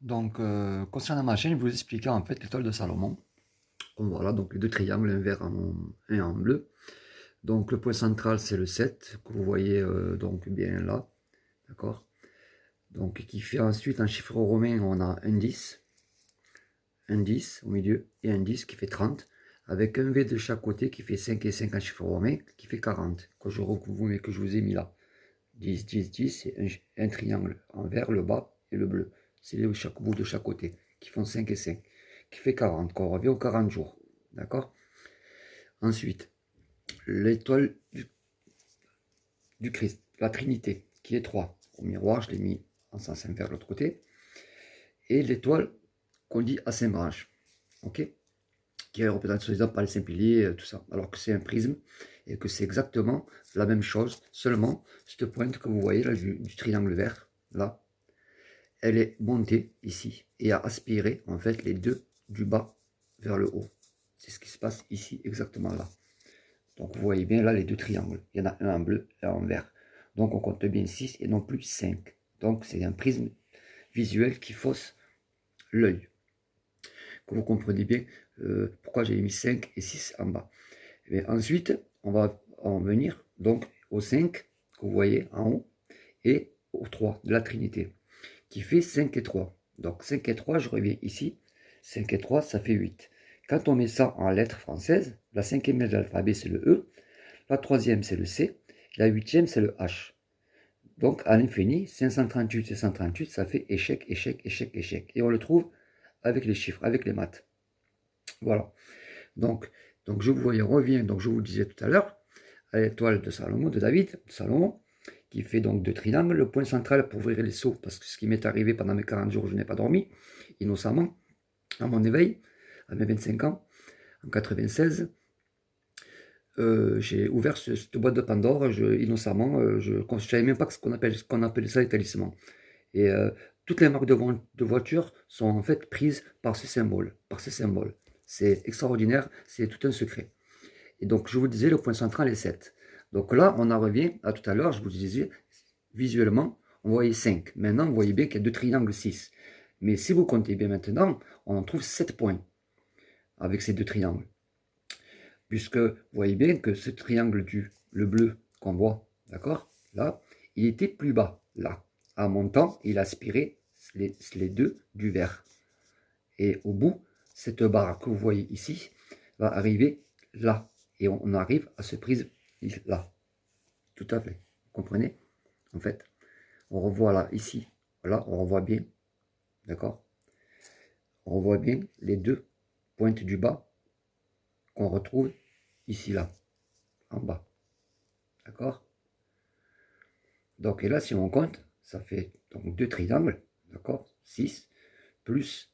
Donc, concernant ma chaîne, je vais vous expliquer en fait l'étoile de Salomon. Donc, voilà, donc les deux triangles, un vert et un bleu. Donc, le point central, c'est le 7, que vous voyez donc bien là, d'accord? Donc, qui fait ensuite, en chiffre romain, on a un 10 au milieu, et un 10 qui fait 30, avec un V de chaque côté qui fait 5 et 5 en chiffre romain, qui fait 40, que je vous ai mis là. 10, 10, 10, c'est un triangle en vert, le bas et le bleu. C'est les chaque bout de chaque côté, qui font 5 et 5, qui fait 40, qu'on revient aux 40 jours. D'accord? Ensuite, l'étoile du Christ, la Trinité, qui est 3. Au miroir, je l'ai mis en sens inverse de l'autre côté. Et l'étoile qu'on dit à 5 branches. Ok? Qui est représentée soi-disant par les 5 piliers, tout ça. Alors que c'est un prisme et que c'est exactement la même chose, seulement cette pointe que vous voyez là du triangle vert, là, elle est montée ici et a aspiré en fait les deux du bas vers le haut. C'est ce qui se passe ici, exactement là. Donc vous voyez bien là les deux triangles. Il y en a un en bleu et un en vert. Donc on compte bien 6 et non plus 5. Donc c'est un prisme visuel qui fausse l'œil. Que vous comprenez bien pourquoi j'ai mis 5 et 6 en bas. Et ensuite, on va en venir donc au 5 que vous voyez en haut et au 3 de la Trinité, qui fait 5 et 3. Donc 5 et 3, je reviens ici. 5 et 3, ça fait 8. Quand on met ça en lettres françaises, la cinquième lettre de l'alphabet, c'est le E. La troisième, c'est le C. La huitième, c'est le H. Donc à l'infini, 538 et 138, ça fait échec, échec, échec, échec. Et on le trouve avec les chiffres, avec les maths. Voilà. Donc je vous reviens, donc je vous disais tout à l'heure, à l'étoile de Salomon, de David, de Salomon, qui fait donc deux triangles, le point central pour ouvrir les seaux, parce que ce qui m'est arrivé pendant mes 40 jours, je n'ai pas dormi, innocemment, à mon éveil, à mes 25 ans, en 96, j'ai ouvert cette boîte de Pandore, innocemment, je ne savais même pas ce qu'on appelait ça les talismans. Et toutes les marques de voitures sont en fait prises par ce symbole, par ces symboles. C'est extraordinaire, c'est tout un secret. Et donc, je vous disais, le point central est 7. Donc là, on en revient à tout à l'heure, je vous disais, visuellement, on voyait 5. Maintenant, vous voyez bien qu'il y a deux triangles 6. Mais si vous comptez bien maintenant, on en trouve 7 points avec ces deux triangles. Puisque vous voyez bien que ce triangle le bleu qu'on voit, d'accord, là, il était plus bas, là. En montant, il aspirait les deux du vert. Et au bout, cette barre que vous voyez ici va arriver là. Et on arrive à ce prisme là. Tout à fait. Vous comprenez? En fait, on revoit là, ici. Voilà, on revoit bien. D'accord? On revoit bien les deux pointes du bas qu'on retrouve ici, là, en bas. D'accord? Donc, et là, si on compte, ça fait donc deux triangles. D'accord? 6. Plus,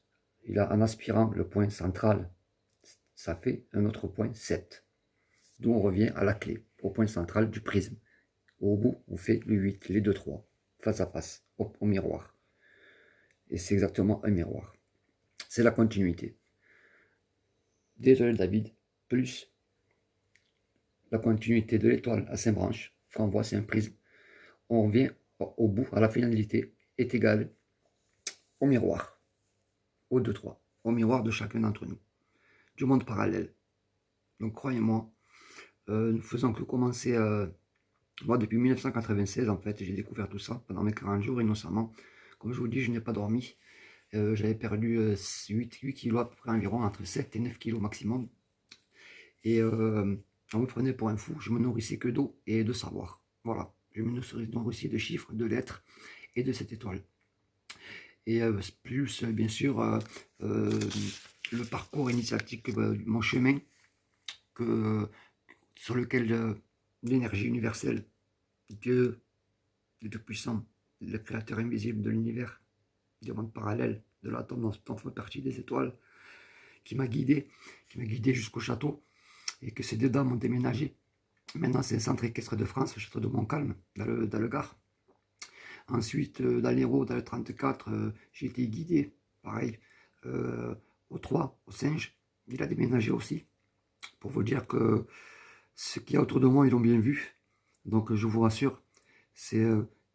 en aspirant le point central, ça fait un autre point 7. D'où on revient à la clé, au point central du prisme. Au bout, on fait le 8, les deux 3, face à face, au miroir. Et c'est exactement un miroir. C'est la continuité. Désolé David, plus la continuité de l'étoile à 5 branches, qu'on voit c'est un prisme, on revient au bout, à la finalité, est égal au miroir, au 2-3, au miroir de chacun d'entre nous, du monde parallèle. Donc croyez-moi, nous faisons que commencer, moi depuis 1996 en fait, j'ai découvert tout ça pendant mes 40 jours innocemment. Comme je vous dis, je n'ai pas dormi. J'avais perdu 8 kilos à peu près environ, entre 7 et 9 kilos maximum. Et on me prenait pour un fou, je me nourrissais que d'eau et de savoir. Voilà, je me nourrissais de chiffres, de lettres et de cette étoile. Et plus, bien sûr, le parcours initiatique, mon chemin, sur lequel l'énergie universelle, Dieu, le Tout-Puissant, le créateur invisible de l'univers, du monde parallèle, de l'atome dont on fait partie des étoiles, qui m'a guidé jusqu'au château, et que ces deux dames ont déménagé. Maintenant, c'est un centre équestre de France, le château de Montcalm, dans le Gard. Ensuite, dans l'Hérault, dans le 34, j'ai été guidé, pareil, au 3, au Singe. Il a déménagé aussi, pour vous dire que ce qu'il y a autour de moi, ils l'ont bien vu. Donc, je vous rassure, c'est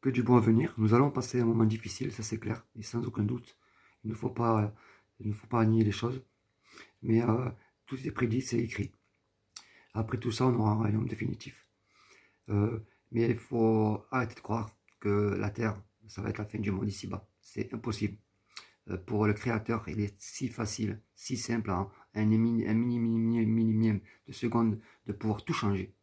que du bon à venir. Nous allons passer un moment difficile, ça c'est clair, et sans aucun doute. il ne faut pas nier les choses, mais tout est prédit, c'est écrit. Après tout ça, on aura un royaume définitif. Mais il faut arrêter de croire que la Terre, ça va être la fin du monde ici-bas. C'est impossible. Pour le Créateur, il est si facile, si simple, hein, un millième de seconde de pouvoir tout changer.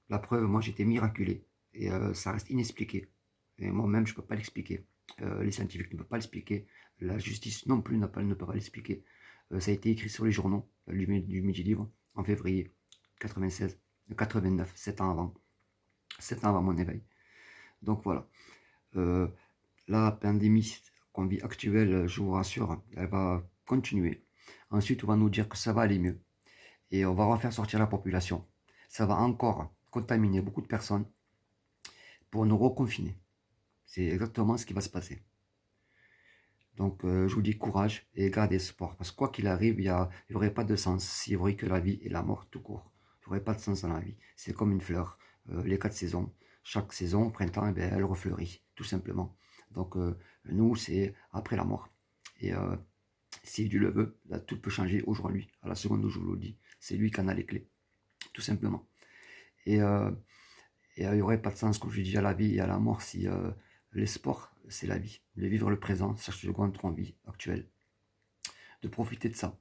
La preuve, moi j'étais miraculé et ça reste inexpliqué. Et moi-même, je ne peux pas l'expliquer. Les scientifiques ne peuvent pas l'expliquer. La justice non plus ne peut pas l'expliquer. Ça a été écrit sur les journaux du Midi Libre en février 96, 89, 7 ans avant. 7 ans avant mon éveil. Donc voilà. La pandémie qu'on vit actuelle, je vous rassure, elle va continuer. Ensuite, on va nous dire que ça va aller mieux. Et on va refaire sortir la population. Ça va encore contaminer beaucoup de personnes pour nous reconfiner. C'est exactement ce qui va se passer. Donc, je vous dis courage et gardez espoir. Parce que quoi qu'il arrive, il n'y aurait pas de sens s'il n'y aurait que la vie et la mort tout court. Il n'y aurait pas de sens dans la vie. C'est comme une fleur. Les 4 saisons. Chaque saison, au printemps, eh bien, elle refleurit, tout simplement. Donc, nous, c'est après la mort. Et si Dieu le veut, là, tout peut changer aujourd'hui, à la seconde où je vous le dis. C'est lui qui en a les clés, tout simplement. Et il n'y aurait pas de sens, comme je dis, à la vie et à la mort si l'espoir, c'est la vie. De vivre le présent, chaque seconde qu'on vit actuelle. De profiter de ça.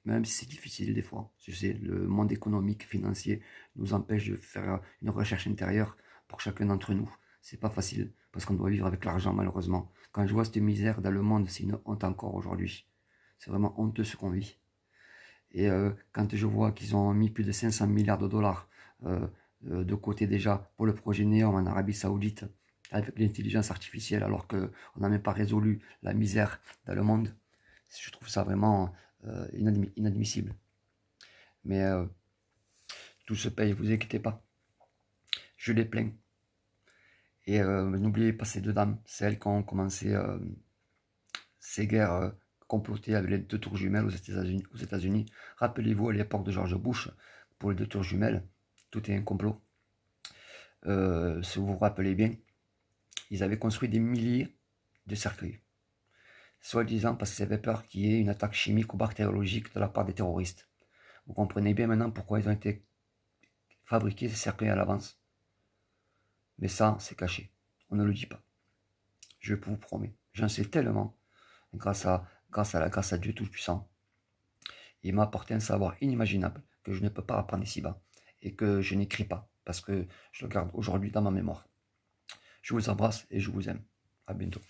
Même si c'est difficile des fois. Je sais, le monde économique, financier nous empêche de faire une recherche intérieure pour chacun d'entre nous. C'est pas facile parce qu'on doit vivre avec l'argent malheureusement. Quand je vois cette misère dans le monde, c'est une honte encore aujourd'hui. C'est vraiment honteux ce qu'on vit. Et quand je vois qu'ils ont mis plus de 500 milliards de dollars de côté déjà pour le projet Néom en Arabie Saoudite avec l'intelligence artificielle alors qu'on n'a même pas résolu la misère dans le monde, je trouve ça vraiment inadmissible. Mais tout se paye, vous inquiétez pas. Je les plains. Et n'oubliez pas ces deux dames, celles qui ont commencé ces guerres complotées avec les 2 tours jumelles aux États-Unis. Rappelez-vous à l'époque de George Bush, pour les 2 tours jumelles, tout est un complot. Si vous vous rappelez bien, ils avaient construit des milliers de cercueils. Soi-disant parce qu'ils avaient peur qu'il y ait une attaque chimique ou bactériologique de la part des terroristes. Vous comprenez bien maintenant pourquoi ils ont été fabriqués ces cercueils à l'avance. Mais ça, c'est caché. On ne le dit pas. Je vous promets. J'en sais tellement grâce à Dieu Tout-Puissant. Il m'a apporté un savoir inimaginable que je ne peux pas apprendre ici-bas et que je n'écris pas parce que je le garde aujourd'hui dans ma mémoire. Je vous embrasse et je vous aime. À bientôt.